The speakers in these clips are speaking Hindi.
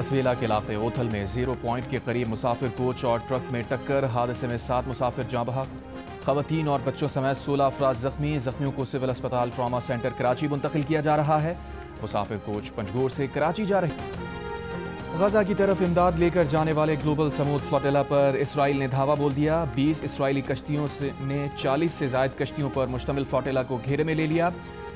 दसवेला के इलाके ओथल में 0 पॉइंट के करीब मुसाफिर कोच और ट्रक में टक्कर। हादसे में 7 मुसाफिर जाँ बहक। खवातीन और बच्चों समेत 16 अफराद जख्मी। जख्मियों को सिविल अस्पताल ट्रॉमा सेंटर कराची मुंतकिल किया जा रहा है। मुसाफिर कोच पंजगोर से कराची जा रही। गजा की तरफ इमदाद लेकर जाने वाले ग्लोबल समूद फ्लोटिला पर इसराइल ने धावा बोल दिया। 20 इसराइली कश्तियों ने 40 से ज़ायद कश्तियों पर मुश्तमिल फ्लोटिला को घेरे में ले लिया।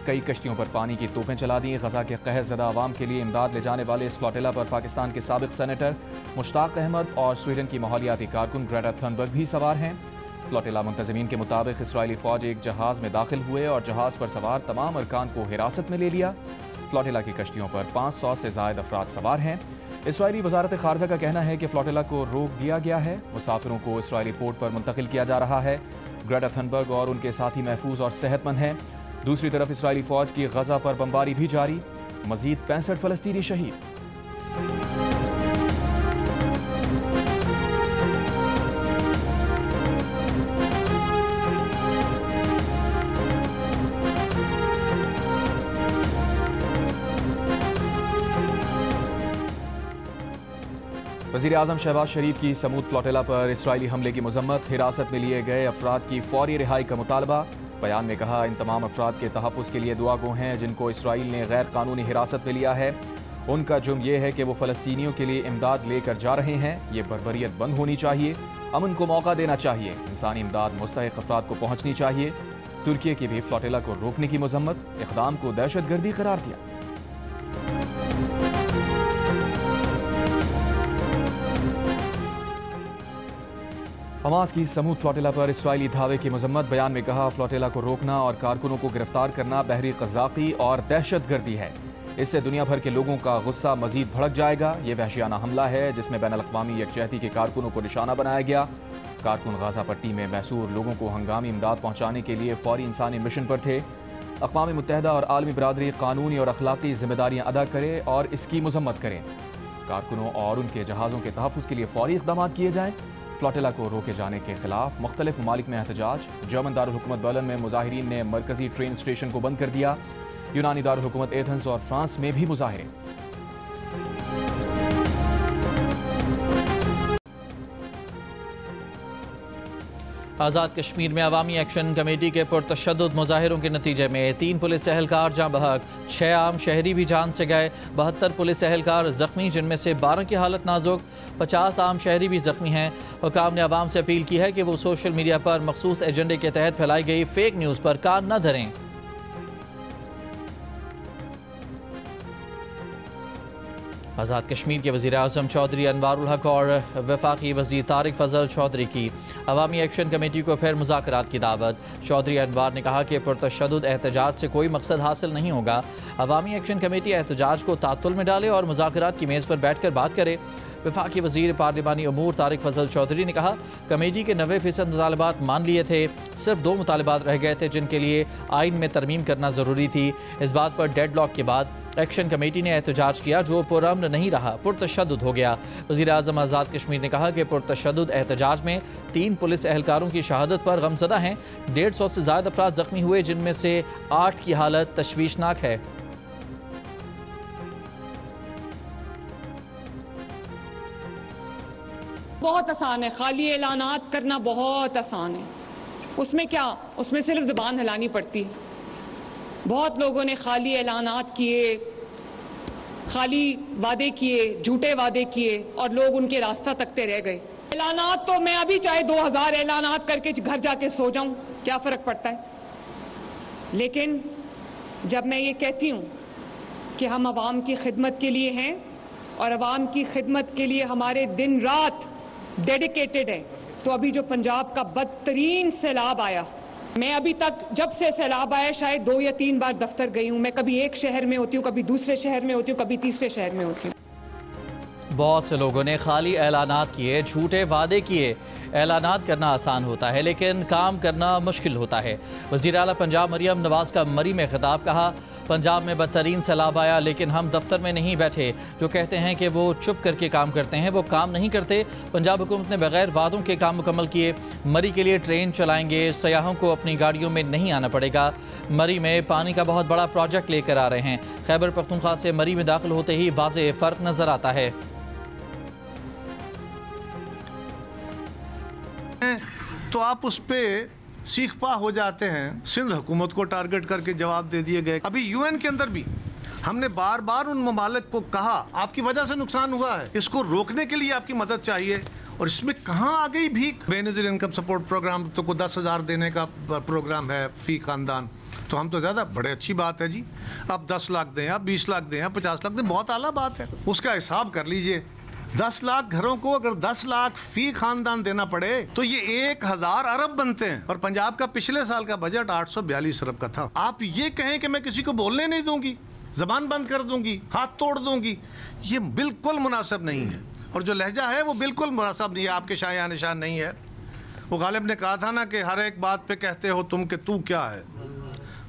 कई कश्तियों पर पानी की तोपें चला दी। गजा के कहर ज़दा आवाम के लिए इमदाद ले जाने वाले इस फ्लोटिला पर पाकिस्तान के साबिक सेनेटर मुश्ताक अहमद और स्वीडन की माहौलियाती कारकुन ग्रेटा थनबर्ग भी सवार हैं। फ्लोटिला मुंतज़मीन के मुताबिक इसराइली फ़ौज एक जहाज़ में दाखिल हुए और जहाज़ पर सवार तमाम अरकान को हिरासत में ले लिया। फ्लोटिला की कश्तियों पर 500 से ज़ायद अफराद सवार हैं। इसराइली वजारत खारजा का कहना है कि फ्लोटिला को रोक दिया गया है। मुसाफिरों को इसराइली पोर्ट पर मुंतकिल किया जा रहा है। ग्रेटा थनबर्ग और उनके साथी महफूज और सेहतमंद हैं। दूसरी तरफ इसराइली फ़ौज की गजा पर बमबारी भी जारी। मजीद 65 फ़लस्तीनी शहीद। वज़ीर आज़म शहबाज शरीफ की समूद फ्लोटिला पर इसराइली हमले की मजम्मत। हिरासत में लिए गए अफराद की फौरी रिहाई का मुतालबा। बयान में कहा, इन तमाम अफराद के तहफ़्फ़ुज़ के लिए दुआ गो हैं जिनको इसराइल ने गैर कानूनी हिरासत में लिया है। उनका जुर्म यह है कि वो फ़लस्तीनियों के लिए इमदाद लेकर जा रहे हैं। ये बर्बरियत बंद होनी चाहिए। अमन को मौका देना चाहिए। इंसानी इमदाद मुस्तहिक़ अफराद को पहुँचनी चाहिए। तुर्की की भी फ्लोटिला को रोकने की मजम्मत। इक़दाम को दहशतगर्दी करार दिया। हमास की समूद फ्लोटिला पर इसराइली धावे की मजम्मत। बयान में कहा, फ्लोटिला को रोकना और कारकुनों को गिरफ्तार करना बहरी क़ज़ाक़ी और दहशतगर्दी है। इससे दुनिया भर के लोगों का गुस्सा मजीद भड़क जाएगा। ये वहशियाना हमला है जिसमें बैनुल-अक़वामी यकजहती के कारकुनों को निशाना बनाया गया। कारकुन गाज़ा पट्टी में महसूर लोगों को हंगामी इमदाद पहुँचाने के लिए फ़ौरी इंसानी मिशन पर थे। अक़वाम मुत्तहिदा और आलमी बरादरी कानूनी और अखलाकी जिम्मेदारियाँ अदा करे और इसकी मजम्मत करें। कारकुनों और उनके जहाज़ों के तहफ़्फ़ुज़ के लिए फ़ौरी इक़दाम किए जाएँ। फ्लोटिला को रोके जाने के खिलाफ मुख्तलिफ ममालिक में एहतजाज। जर्मन दारुल हुकूमत बर्लिन में मुजाहिरीन ने मरकजी ट्रेन स्टेशन को बंद कर दिया। यूनानी दारुल हुकूमत एथेंस और फ्रांस में भी मुजाहिरे। आज़ाद कश्मीर में अवामी एक्शन कमेटी के पुरतशद्दुद मुजाहिरों के नतीजे में 3 पुलिस एहलकार जाँ बहक, 6 आम शहरी भी जान से गए। 72 पुलिस एहलकार जख्मी, जिनमें से 12 की हालत नाजुक। 50 आम शहरी भी जख्मी हैं। हुकाम ने आवाम से अपील की है कि वो सोशल मीडिया पर मखसूस एजेंडे के तहत फैलाई गई फेक न्यूज़ पर कान न धरें। आज़ाद कश्मीर के वज़ीर आज़म चौधरी अनवारुल हक और वफाकी वज़ीर तारिक फजल चौधरी की अवामी एक्शन कमेटी को फिर मुज़ाकरात की दावत। चौधरी अनवार ने कहा कि पुरतशद्दुद एहतजाज से कोई मकसद हासिल नहीं होगा। अवामी एक्शन कमेटी एहतजाज को तातुल में डाले और मुज़ाकरात की मेज़ पर बैठ कर बात करे। वफाकी वज़ीर पार्लिमानी अमूर तारिक फजल चौधरी ने कहा, कमेटी के 90% मुतालबात मान लिए थे। सिर्फ 2 मुतालबात रह गए थे जिनके लिए आइन में तरमीम करना ज़रूरी थी। इस बात पर डेडलॉक के बाद एक्शन कमेटी ने एहतजाज किया जो पुरअमन नहीं रहा, पुरतशद्दुद हो गया। वज़ीर आज़म आज़ाद कश्मीर ने कहा कि पुरतशद्दुद एहतजाज में 3 पुलिस एहलकारों की शहादत पर गमज़दा हैं। 150 से ज़्यादा अफराद ज़ख्मी हुए, जिनमें से 8 की हालत तशवीशनाक है। बहुत आसान है, खाली ऐलानात करना बहुत आसान है। उसमें क्या, उसमें सिर्फ ज़बान हिलानी पड़ती है। बहुत लोगों ने खाली ऐलानात किए, खाली वादे किए, झूठे वादे किए और लोग उनके रास्ता तकते रह गए। ऐलानात तो मैं अभी चाहे 2000 ऐलानात करके घर जाके सो जाऊं, क्या फ़र्क पड़ता है। लेकिन जब मैं ये कहती हूँ कि हम आवाम की खिदमत के लिए हैं और आवाम की खिदमत के लिए हमारे दिन रात डेडिकेटेड है, तो अभी जो पंजाब का बदतरीन सैलाब आया, मैं अभी तक जब से सैलाब आया शायद 2 या 3 बार दफ्तर गई हूँ। मैं कभी एक शहर में होती हूँ, कभी दूसरे शहर में होती हूँ, कभी तीसरे शहर में होती हूँ। बहुत से लोगों ने खाली ऐलानात किए, झूठे वादे किए। ऐलानात करना आसान होता है लेकिन काम करना मुश्किल होता है। वज़ीर आला पंजाब मरियम नवाज़ का मरी में खिताब। कहा, पंजाब में बदतरीन सैलाब आया लेकिन हम दफ्तर में नहीं बैठे। जो कहते हैं कि वो चुप करके काम करते हैं, वो काम नहीं करते। पंजाब हुकूमत ने बगैर वादों के काम मुकम्मल किए। मरी के लिए ट्रेन चलाएंगे, सयाहों को अपनी गाड़ियों में नहीं आना पड़ेगा। मरी में पानी का बहुत बड़ा प्रोजेक्ट लेकर आ रहे हैं। खैबर पख्तूनख्वा से मरी में दाखिल होते ही वाज़ेह फ़र्क नज़र आता है। तो आप उस पर सीख पा हो जाते हैं। सिंध हुकूमत को टारगेट करके जवाब दे दिए गए। अभी यूएन के अंदर भी हमने बार बार उन ममालिक को कहा आपकी वजह से नुकसान हुआ है, इसको रोकने के लिए आपकी मदद चाहिए। और इसमें कहाँ आ गई भीख? बेनज़ीर इनकम सपोर्ट प्रोग्राम तो को 10,000 देने का प्रोग्राम है फी खानदान, तो हम तो ज़्यादा बड़े अच्छी बात है जी। आप 10 लाख दें, आप 20 लाख दें, आप 50 लाख दें, बहुत आला बात है। उसका हिसाब कर लीजिए, 10 लाख घरों को अगर 10 लाख फी खानदान देना पड़े तो ये 1,000 अरब बनते हैं। और पंजाब का पिछले साल का बजट 842 अरब का था। आप ये कहें कि मैं किसी को बोलने नहीं दूंगी, जबान बंद कर दूंगी, हाथ तोड़ दूंगी, ये बिल्कुल मुनासिब नहीं है। और जो लहजा है वो बिल्कुल मुनासिब नहीं है, आपके शाया निशान नहीं है। वो गालिब ने कहा था ना कि हर एक बात पे कहते हो तुम कि तू क्या है,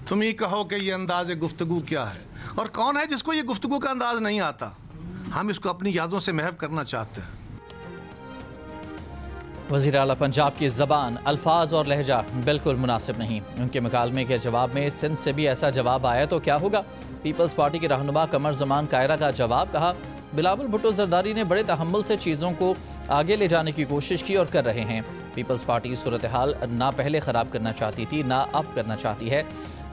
तुम ही कहो कि ये अंदाज़ गुफ्तगू क्या है। और कौन है जिसको ये गुफ्तगू का अंदाज नहीं आता? हम इसको अपनी यादों से महव करना चाहते हैं। वज़ीर आला पंजाब की ज़बान, अल्फाज और लहजा बिल्कुल मुनासिब नहीं। उनके मुकालमे के जवाब में सिंध से भी ऐसा जवाब आया तो क्या होगा? पीपल्स पार्टी के रहनुमा कमर ज़मान कायरा का जवाब, कहा बिलावल भुट्टो ज़रदारी ने बड़े तहम्मुल से चीज़ों को आगे ले जाने की कोशिश की और कर रहे हैं। पीपल्स पार्टी सूरत हाल ना पहले ख़राब करना चाहती थी ना अब करना चाहती है।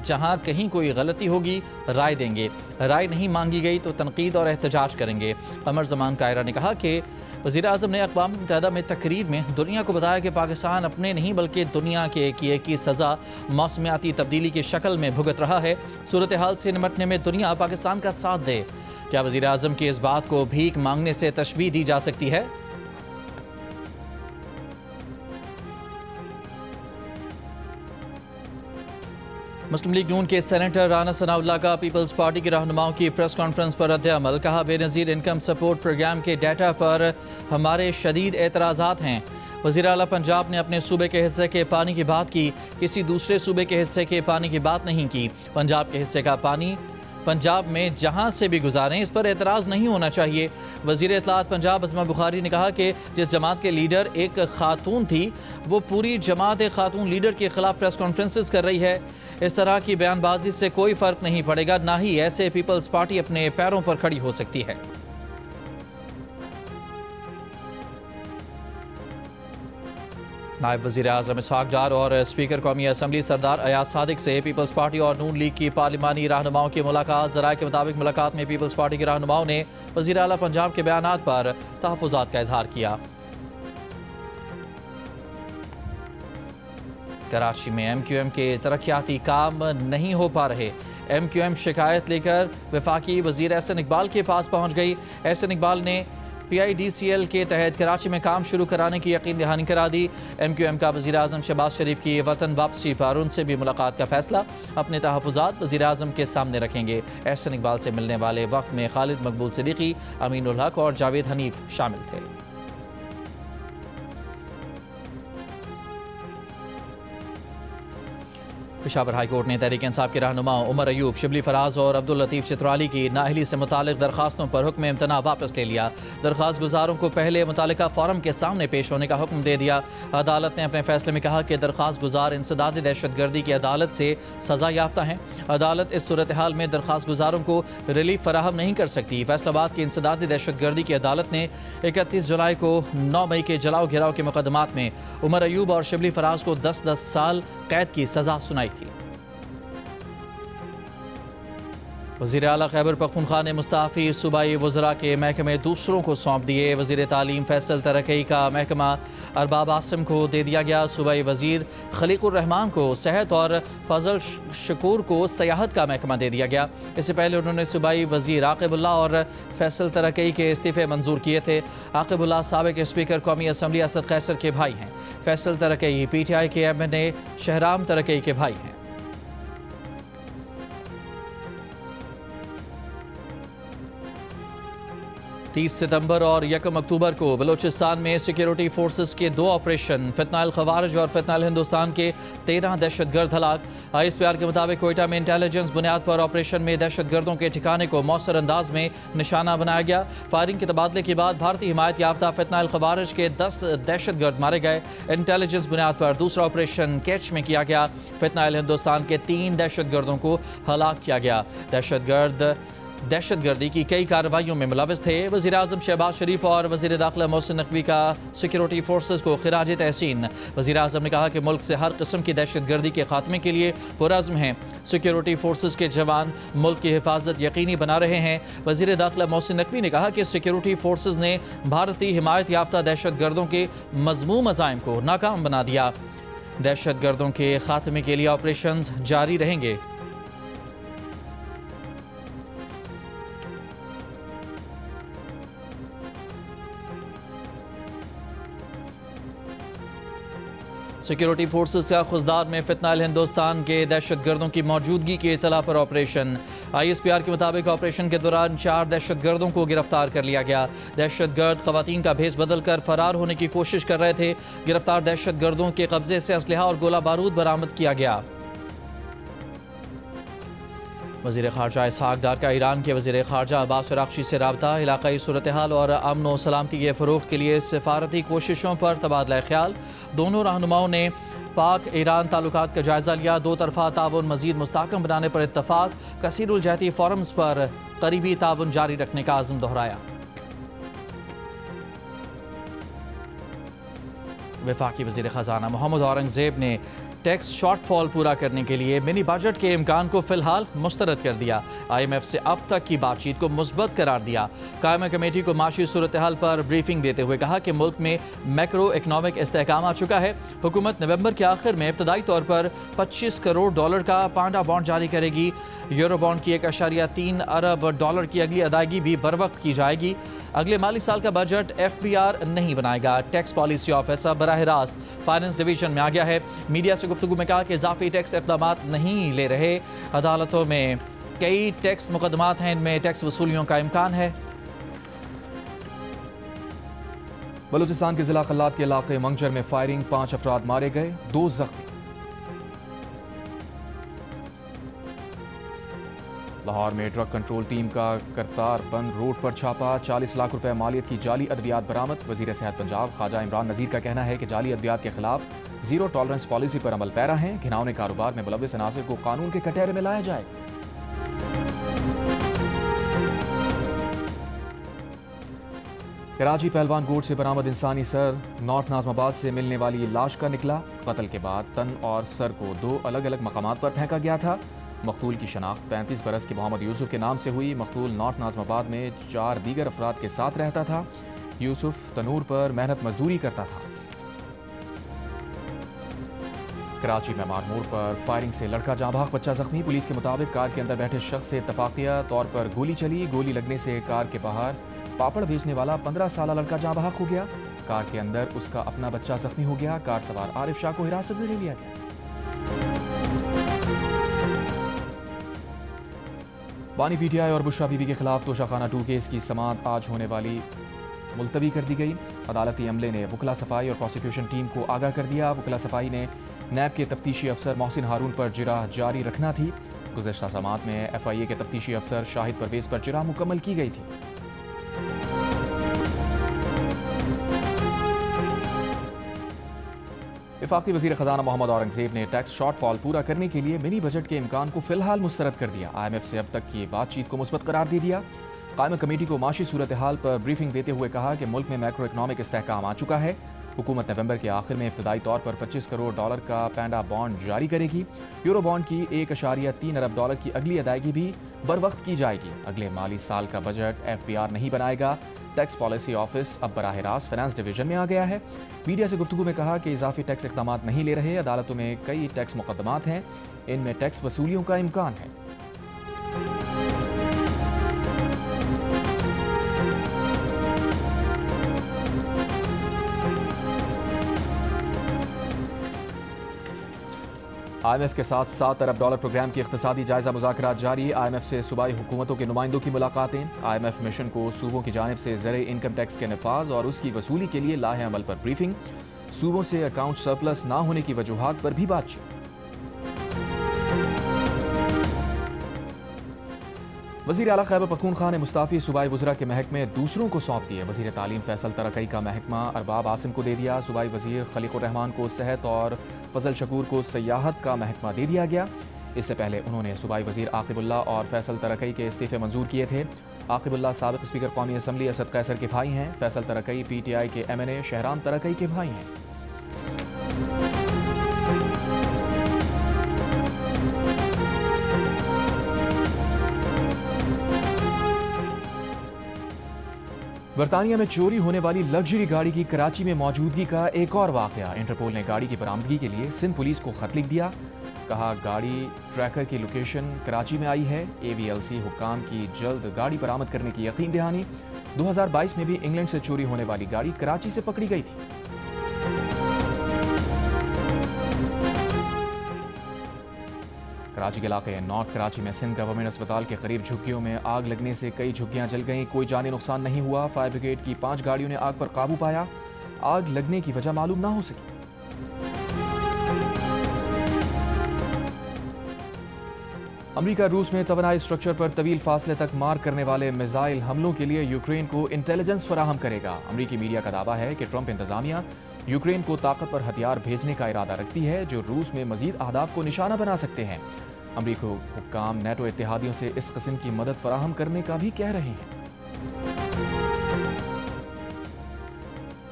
जहाँ कहीं कोई गलती होगी राय देंगे, राय नहीं मांगी गई तो तनकीद और एहतजाज करेंगे। कमर ज़मान कायरा ने कहा कि वज़ीर आज़म ने अक़वाम मुत्तहिदा में तकरीर में दुनिया को बताया कि पाकिस्तान अपने नहीं बल्कि दुनिया के किए की सज़ा मौसमियाती तब्दीली की शक्ल में भुगत रहा है। सूरत हाल से निपटने में दुनिया पाकिस्तान का साथ दे। क्या वज़ीर आज़म की इस बात को भीख मांगने से तशबीह दी जा सकती है? मुस्लिम लीग नून के सेनेटर राना सनाउल्लाह का पीपल्स पार्टी के रहनुमाओं की प्रेस कॉन्फ्रेंस पर रद्द-ए-अमल, कहा बेनज़ीर इनकम सपोर्ट प्रोग्राम के डाटा पर हमारे शदीद एतराज़ात हैं। वज़ीर आला पंजाब ने अपने सूबे के हिस्से के पानी की बात की, किसी दूसरे सूबे के हिस्से के पानी की बात नहीं की। पंजाब के हिस्से का पानी पंजाब में जहां से भी गुजारें, इस पर एतराज़ नहीं होना चाहिए। वज़ीर इत्तलात पंजाब अज़मा बुखारी ने कहा कि जिस जमात के लीडर एक खातून थी वो पूरी जमात एक खातून लीडर के खिलाफ प्रेस कॉन्फ्रेंसेस कर रही है। इस तरह की बयानबाजी से कोई फ़र्क नहीं पड़ेगा, ना ही ऐसे पीपल्स पार्टी अपने पैरों पर खड़ी हो सकती है। नायब वज़ीर आज़म इसहाक़ डार और स्पीकर कौमी असम्बली सरदार अयाज सादिक से पीपल्स पार्टी और नून लीग की पार्लिमानी रहनुमाओं की मुलाकात। ज़राए के मुताबिक मुलाकात में पीपल्स पार्टी के रहनुमाओं ने वज़ीर आला पंजाब के बयानात पर तहफ़्फ़ुज़ात का इजहार किया। कराची में MQM के तरक्याती काम नहीं हो पा रहे। MQM शिकायत लेकर वफाकी वज़ीर एहसन इकबाल के पास पहुँच गई। एहसन इकबाल ने PIDCL के तहत कराची में काम शुरू कराने की यकीन दहानी करा दी। MQM का वज़ीर आज़म शहबाज शरीफ की वतन वापसी पर उनसे भी मुलाकात का फैसला। अपने तहफ़्फ़ुज़ात वज़ीर आज़म के सामने रखेंगे। एहसन इकबाल से मिलने वाले वक्त में खालिद मकबूल सिद्दीकी, अमीनुल हक और जावेद हनीफ शामिल थे। पेशावर हाई कोर्ट ने तहरीक इंसाफ के रहनुमा उमर अयूब, शिबली फराज और अब्दुल लतीफ़ चित्राली की नाअहली से मुतालिक दरखास्तों पर हुक्म इम्तना वापस ले लिया। दरखास्त गुजारों को पहले मुतालिका फ़ोरम के सामने पेश होने का हुक्म दे दिया। अदालत ने अपने फैसले में कहा कि दरखास्त गुजार इंसदाद दहशतगर्दी की अदालत से सज़ा याफ्ता हैं। अदालत इस सूरत हाल में दरखास्त गुजारों को रिलीफ फराहम नहीं कर सकती। फैसलाबाद की इंसदाद दहशतगर्दी की अदालत ने 31 जुलाई को 9 मई के जलाओ घिराव के मुकदमात में उमर अयूब और शिबली फराज को 10-10 साल कैद की सज़ा सुनाई थी। वज़ीर आला खैबर पख्तूनख्वा ने मुस्ताफ़ी सूबाई वज़रा के महकमे दूसरों को सौंप दिए। वज़ीर तालीम फैसल तरक्की का महकमा अरबाब आसिम को दे दिया गया। सूबाई वज़ीर खलीकुर रहमान को सेहत और फजल शकूर को सियाहत का महकमा दे दिया गया। इससे पहले उन्होंने सूबाई वज़ीर आक़िबुल्लाह और फैसल तरक्की के इस्तीफ़े मंजूर किए थे। आक़िबुल्लाह साबिक़ स्पीकर कौमी असम्बली असद कैसर के भाई हैं। फैसल तरक्की PTI के MNA शहराम तरक्की के भाई हैं। 30 सितंबर और 1 अक्टूबर को बलूचिस्तान में सिक्योरिटी फोर्सेस के 2 ऑपरेशन फितनाल खवारिज और फितनाल हिंदुस्तान के 13 दहशतगर्द हलाक। ISPR के मुताबिक कोयटा में इंटेलिजेंस बुनियाद पर ऑपरेशन में दहशतगर्दों के ठिकाने को मौसर अंदाज में निशाना बनाया गया। फायरिंग के तबादले के बाद भारतीय हिमायत याफ्ता फितनाल खवारिज के 10 दहशतगर्द मारे गए। इंटेलिजेंस बुनियाद पर दूसरा ऑपरेशन कैच में किया गया। फितनाल हिंदुस्तान के 3 दहशतगर्दों को हलाक किया गया। दहशतगर्द दहशत गर्दी की कई कार्रवाइयों में मुलविस थे। वज़ीर आज़म शहबाज शरीफ और वज़ीर दाखिला मोहसिन नकवी का सिक्योरिटी फोर्सेज को खिराज तहसीन। वज़ीर आज़म ने कहा कि मुल्क से हर किस्म की दहशत गर्दी के खात्मे के लिए पुरअज़्म हैं। सिक्योरिटी फोर्सेज के जवान मुल्क की हिफाजत यकीनी बना रहे हैं। वज़ीर दाखिला मोहसिन नकवी ने कहा कि सिक्योरिटी फोर्सेज ने भारतीय हिमायत याफ्ता दहशत गर्दों के मज़मूम अज़ाइम को नाकाम बना दिया। दहशत गर्दों के खात्मे के लिए ऑपरेशन जारी रहेंगे। सिक्योरिटी फोर्सेस का खुजदार में फितनाल हिंदुस्तान के दहशत गर्दों की मौजूदगी की इतला पर ऑपरेशन। ISPR के मुताबिक ऑपरेशन के दौरान 4 दहशत गर्दों को गिरफ्तार कर लिया गया। दहशत गर्द खवातीन का भेस बदल कर फरार होने की कोशिश कर रहे थे। गिरफ्तार दहशत गर्दों के कब्जे से असलहा और गोला बारूद बरामद किया गया। वज़ीर ख़ारजा इसहाक़ डार का ईरान के वज़ीर ख़ारजा अब्बास अराग़ची से रब्ता। इलाक़ाई सूरत हाल और अमन व सलामती के फ़रोग़ के लिए सफ़ारती कोशिशों पर तबादला ख्याल। दोनों रहनुमाओं ने पाक ईरान ताल्लुकात का जायज़ा लिया। दो तरफ़ा ताउन मज़ीद मुस्तहकम बनाने पर इत्तफ़ाक़। कसीरुल जहती फ़ोरम्स पर करीबी ताउन जारी रखने का आज़म दोहराया। वफाकी वज़ीर ख़ज़ाना मोहम्मद औरंगज़ेब ने टैक्स शॉर्टफॉल पूरा करने के लिए मिनी बजट के इम्कान को फिलहाल मुस्तरद कर दिया। IMF से अब तक की बातचीत को मुस्बत करार दिया। कायमा कमेटी को माशी सूरत हाल पर ब्रीफिंग देते हुए कहा कि मुल्क में मैक्रो इकनॉमिक इस्तेहकाम आ चुका है। हुकूमत नवंबर के आखिर में इब्तदाई तौर पर $25 करोड़ का पांडा बॉन्ड जारी करेगी। यूरो बॉन्ड की 1.3 अरब डॉलर की अगली अदायगी भी बर वक्त की जाएगी। अगले माली साल का बजट FBR नहीं बनाएगा। टैक्स पॉलिसी ऑफिस अब बराह रास्त फाइनेंस डिवीजन में आ गया है। मीडिया से गुफ्तगू में कहा कि इजाफी टैक्स इक़दामात नहीं ले रहे। अदालतों में कई टैक्स मुकदमात हैं, इनमें टैक्स वसूलियों का इम्कान है। बलूचिस्तान के जिला खल्लात के इलाके मंगजर में फायरिंग, 5 अफराद मारे गए, 2 जख्मी। लाहौर में ड्रग कंट्रोल टीम का करतार बंद रोड पर छापा, 40 लाख रुपए मालियत की जाली अद्वियात बरामद। वजीर सेहत पंजाब ख्वाजा इमरान नज़ीर का कहना है कि जाली अद्वियात के खिलाफ जीरो टॉलरेंस पॉलिसी पर अमल पैरा है। घिनौने कारोबार में मुलविस अनासिर को कानून के कटहरे में लाया जाए। कराची पहलवान गोट से बरामद इंसानी सर नॉर्थ नाज़माबाद से मिलने वाली लाश का निकला। कत्ल के बाद तन और सर को 2 अलग अलग मकामात पर फेंका गया था। मकतूल की शनाख्त 35 बरस के मोहम्मद यूसुफ के नाम से हुई। मकतूल नॉर्थ नाज़माबाद में 4 दीगर अफराद के साथ रहता था। यूसुफ तनूर पर मेहनत मजदूरी करता था। कराची में मारमूर पर फायरिंग से लड़का जाँ बहक, बच्चा जख्मी। पुलिस के मुताबिक कार के अंदर बैठे शख्स से इत्तफाकिया तौर पर गोली चली। गोली लगने से कार के बाहर पापड़ बेचने वाला 15 साल लड़का जाँ बहक हो गया। कार के अंदर उसका अपना बच्चा जख्मी हो गया। कार सवार आरिफ शाह को हिरासत में ले लिया गया। बानी PTI और बुशरा बीबी के खिलाफ तोशाखाना 2 केस की समाअत आज होने वाली मुलतवी कर दी गई। अदालती अमले ने वकला सफाई और प्रोसिक्यूशन टीम को आगाह कर दिया। वकला सफाई ने नैब के तफ्तीशी अफसर मोहसिन हारून पर जिरह जारी रखना थी। गुज़श्ता समाअत में FIA के तफ्तीशी अफसर शाहिद परवेज पर जिरह मुकम्मल की गई थी। वफाकी वज़ीर ख़ज़ाना मोहम्मद औरंगज़ेब ने टैक्स शॉर्टफॉल पूरा करने के लिए मिनी बजट के इम्कान को फिलहाल मुस्तरद कर दिया। IMF से अब तक की बातचीत को मुस्बत करार दे दिया। कायमा कमेटी को माशी सूरत हाल पर ब्रीफिंग देते हुए कहा कि मुल्क में मैक्रो इकनॉमिक इस्तेहकाम आ चुका है। हुकूमत नवंबर के आखिर में इब्तदाई तौर पर $25 करोड़ का पैंडा बॉन्ड जारी करेगी। यूरो बॉन्ड की 1.3 अरब डॉलर की अगली अदायगी भी बर वक्त की जाएगी। अगले माली साल का बजट FBR नहीं बनाएगा। टैक्स पॉलिसी ऑफिस अब बराह रास्त फाइनेंस डिवीजन में आ गया है। मीडिया से गुफ्तगू में कहा कि इजाफी टैक्स इक़दामात नहीं ले रहे। अदालतों में कई टैक्स मुकदमात हैं, इनमें टैक्स वसूलियों का इम्कान है। IMF के साथ $7 अरब प्रोग्राम की इक़्तिसादी जायज़ा मुज़ाकरात जारी। IMF से सूबाई हुकूमतों के नुमाइंदों की मुलाकातें। IMF मिशन को सूबों की जानिब से ज़र इनकम टैक्स के नफाज और उसकी वसूली के लिए लाहे अमल पर ब्रीफिंग। सूबों से अकाउंट सरप्लस ना होने की वजूहात पर भी बातचीत। वज़ीर आला खैबर पख्तूनख्वा ने मुस्ताफ़ी सूबाई वज़रा के महकमे दूसरों को सौंप दिए। वज़ीर तालीम फैसल तरक़ई का महकमा अरबाब आसिम को दे दिया। सूबाई वज़ीर खलीक़ुर रहमान को सेहत और फजल शकूर को सयाहत का महकमा दे दिया गया। इससे पहले उन्होंने सूबाई वजीर आकिबुल्ला और फैसल तरकई के इस्तीफे मंजूर किए थे। आकिबुल्ला साबिक स्पीकर कौमी असम्बली असद कैसर के भाई हैं। फैसल तरकई PTI के MNA शहराम तरकई के भाई हैं। बरतानिया में चोरी होने वाली लग्जरी गाड़ी की कराची में मौजूदगी का एक और वाकया। इंटरपोल ने गाड़ी की बरामदगी के लिए सिंध पुलिस को खत लिख दिया। कहा गाड़ी ट्रैकर की लोकेशन कराची में आई है। AVLC हुक्काम की जल्द गाड़ी बरामद करने की यकीन दहानी। 2022 में भी इंग्लैंड से चोरी होने वाली गाड़ी कराची से पकड़ी गई थी। कराची के इलाके नॉर्थ कराची में सिंध गवर्नमेंट अस्पताल के करीब झुग्गियों में आग लगने से कई झुग्गियां जल गईं। कोई जानी नुकसान नहीं हुआ। फायर ब्रिगेड की 5 गाड़ियों ने आग पर काबू पाया। आग लगने की वजह मालूम ना हो सकी। अमेरिका रूस में तवानाई स्ट्रक्चर पर तवील फासले तक मार करने वाले मिसाइल हमलों के लिए यूक्रेन को इंटेलिजेंस फराहम करेगा। अमेरिकी मीडिया का दावा है कि ट्रंप इंतजामिया यूक्रेन को ताकतवर हथियार भेजने का इरादा रखती है जो रूस में मजीद अहदाफ को निशाना बना सकते हैं। अमेरिकी हुक्काम नेटो इत्तेहादियों से इस किस्म की मदद फराहम करने का भी कह रहे हैं।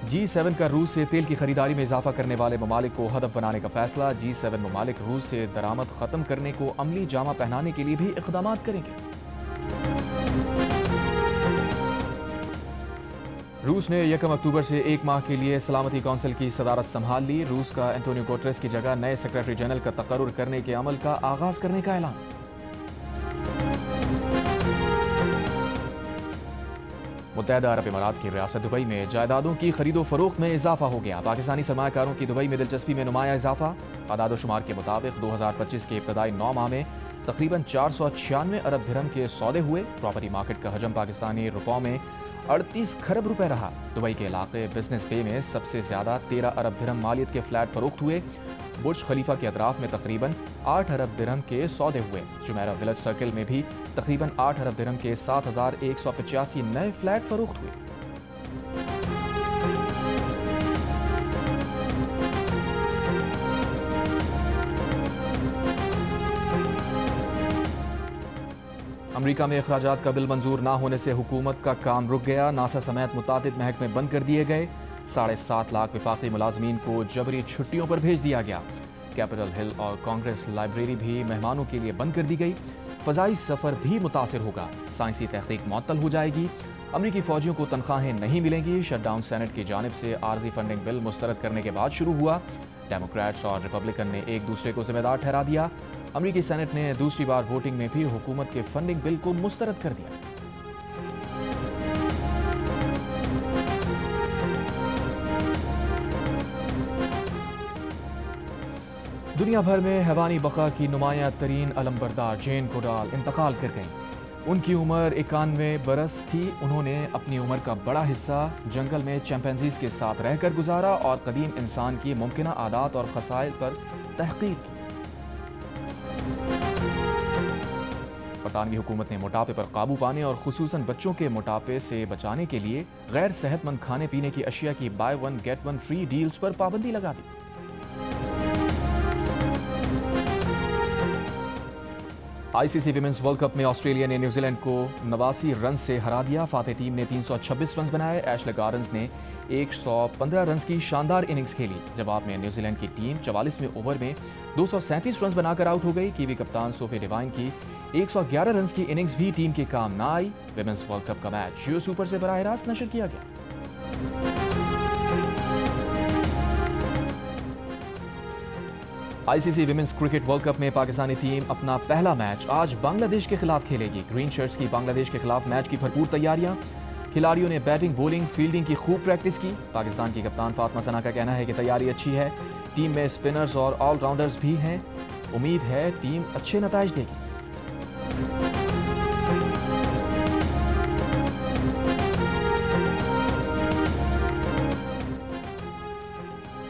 G7 का रूस से तेल की खरीदारी में इजाफा करने वाले ममालिक को हदफ बनाने का फैसला। G7 ममालिक रूस से दरामद खत्म करने को अमली जामा पहनाने के लिए भी इक़दाम करेंगे। रूस ने 1 अक्टूबर से 1 माह के लिए सलामती कौंसिल की सदारत संभाल ली। रूस का एंटोनियो गुटेरेस की जगह नए सेक्रेटरी जनरल का तकर्रुर करने के अमल का आगाज करने का ऐलान। मुत्तहदा अरब इमारात की रियासत दुबई में जायदादों की खरीदो फरोख्त में इजाफा हो गया। पाकिस्तानी सरमायाकारों की दुबई में दिलचस्पी में नुमाया इजाफा। आदाद शुमार के मुताबिक 2025 के इब्तदाई 9 माह में तकरीबन 496 अरब दिरहम के सौदे हुए। प्रॉपर्टी मार्केट का हजम पाकिस्तानी रुपयों में 38 खरब रुपए रहा। दुबई के इलाके बिजनेस बे में सबसे ज्यादा 13 अरब दिरहम मालियत के फ्लैट फरोख्त हुए। बुर्ज खलीफा के अतराफ में तकरीबन 8 अरब दिरहम के सौदे हुए। जुमेरा विलेज सर्किल में भी तकरीबन 8 अरब दिरहम के 7185 नए फ्लैट फरोख्त हुए। अमेरिका में अखराजात का बिल मंजूर ना होने से हुकूमत का काम रुक गया। नासा समेत मुतादिद महकमे बंद कर दिए गए। 7.5 लाख वफाकी मुलाजमीन को जबरी छुट्टियों पर भेज दिया गया। कैपिटल हिल और कांग्रेस लाइब्रेरी भी मेहमानों के लिए बंद कर दी गई। फ़ज़ाई सफ़र भी मुतासिर होगा। साइंसी तहकीक मुअत्तल हो जाएगी। अमरीकी फ़ौजियों को तनख्वाहें नहीं मिलेंगी। शटडाउन सेनेट की जानिब से आर्जी फंडिंग बिल मुस्तरद करने के बाद शुरू हुआ। डेमोक्रेट्स और रिपब्लिकन ने एक दूसरे को जिम्मेदार ठहरा दिया। अमरीकी सेनेट ने दूसरी बार वोटिंग में भी हुकूमत के फंडिंग बिल को मुस्तरद कर दिया। दुनिया भर में हैवानी बका की नुमाया तरीन अलमबरदार जेन गोडाल इंतकाल कर गईं। उनकी उम्र 91 बरस थी। उन्होंने अपनी उम्र का बड़ा हिस्सा जंगल में चैंपेंजीज के साथ रहकर गुजारा और कदीम इंसान की मुमकिना आदात और खसाइल पर तहकीक की। बरतानवी हुकूमत ने मोटापे पर काबू पाने और खुसूसन बच्चों के मोटापे से बचाने के लिए गैर सेहतमंद खाने पीने की अशिया की by one get one free deals पर पाबंदी लगा दी। ICC विमेंस वर्ल्ड कप में ऑस्ट्रेलिया ने न्यूजीलैंड को 89 रन से हरा दिया। फातेह टीम ने 326 रन बनाए। एशले गार्डन्स ने 115 रन की शानदार इनिंग्स खेली। जवाब में न्यूजीलैंड की टीम 44वें ओवर में 237 रन बनाकर आउट हो गई। कीवी कप्तान सोफी डिवाइन की 111 रन की इनिंग्स भी टीम के काम ना आई। विमेंस वर्ल्ड कप का मैच जियो सुपर से बराह रास्त नशर किया गया। ICC women's cricket world cup में पाकिस्तानी टीम अपना पहला मैच आज बांग्लादेश के खिलाफ खेलेगी। ग्रीन शर्ट्स की बांग्लादेश के खिलाफ मैच की भरपूर तैयारियां। खिलाड़ियों ने बैटिंग, बॉलिंग, फील्डिंग की खूब प्रैक्टिस की। पाकिस्तान की कप्तान फातिमा सना का कहना है कि तैयारी अच्छी है। टीम में स्पिनर्स और ऑलराउंडर्स भी हैं। उम्मीद है टीम अच्छे नताइज देगी।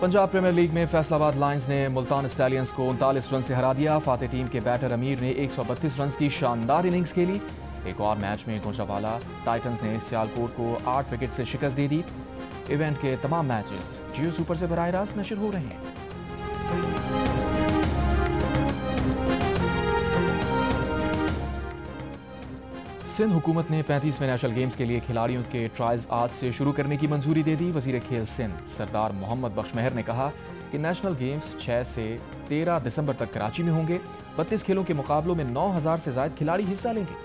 पंजाब प्रीमियर लीग में फैसलाबाद लायंस ने मुल्तान स्टैलियंस को 39 रन से हरा दिया। फातेह टीम के बैटर अमीर ने 132 रन की शानदार इनिंग्स खेली। एक और मैच में गोजावाला टाइटंस ने सियालकोट को 8 विकेट से शिकस्त दे दी। इवेंट के तमाम मैचेस जियो सुपर से बराह रास्त नशर हो रहे हैं। सिंध हुकूमत ने 35वें नेशनल गेम्स के लिए खिलाड़ियों के ट्रायल्स आज से शुरू करने की मंजूरी दे दी। वजीर खेल सिंध सरदार मोहम्मद बख्श मेहर ने कहा कि नेशनल गेम्स 6 से 13 दिसंबर तक कराची में होंगे। 32 खेलों के मुकाबलों में 9000 से ज्यादा खिलाड़ी हिस्सा लेंगे।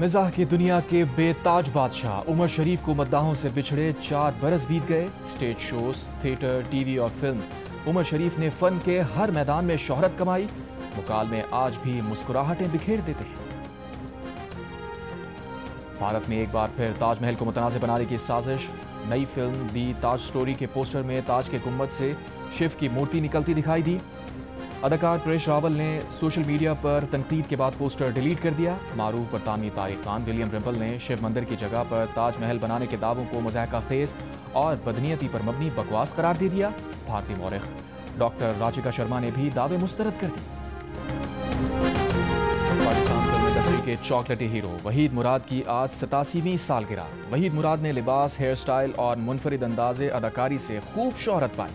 मिजाह की दुनिया के बेताज बादशाह उमर शरीफ को मद्दाहों से बिछड़े 4 बरस बीत गए। स्टेज शोज, थिएटर, टीवी और फिल्म, उमर शरीफ ने फन के हर मैदान में शोहरत कमाई। मुकालमे आज भी मुस्कुराहटें बिखेर देते हैं। भारत में एक बार फिर ताजमहल को मुतनाज़ बनाने की साजिश। नई फिल्म दी ताज स्टोरी के पोस्टर में ताज के गुंबद से शिव की मूर्ति निकलती दिखाई दी। अदाकार परेश रावल ने सोशल मीडिया पर तनकीद के बाद पोस्टर डिलीट कर दिया। मारूफ बरतानवी तारिक खान विलियम रिम्पल ने शिव मंदिर की जगह पर ताजमहल बनाने के दावों को मज़ाक़ा खेज़ और बदनीयती पर मबनी बकवास करार दे दिया। भारतीय मौरख डॉक्टर राजिका शर्मा ने भी दावे मुस्तरद कर दिए। पाकिस्तान फिल्म इंडस्ट्री के चॉकलेटी हीरो वहीद मुराद की आज 87वीं सालगिरह। वहीद मुराद ने लिबास, हेयर स्टाइल और मुनफरिद अंदाज़े अदाकारी से खूब शोहरत पाई।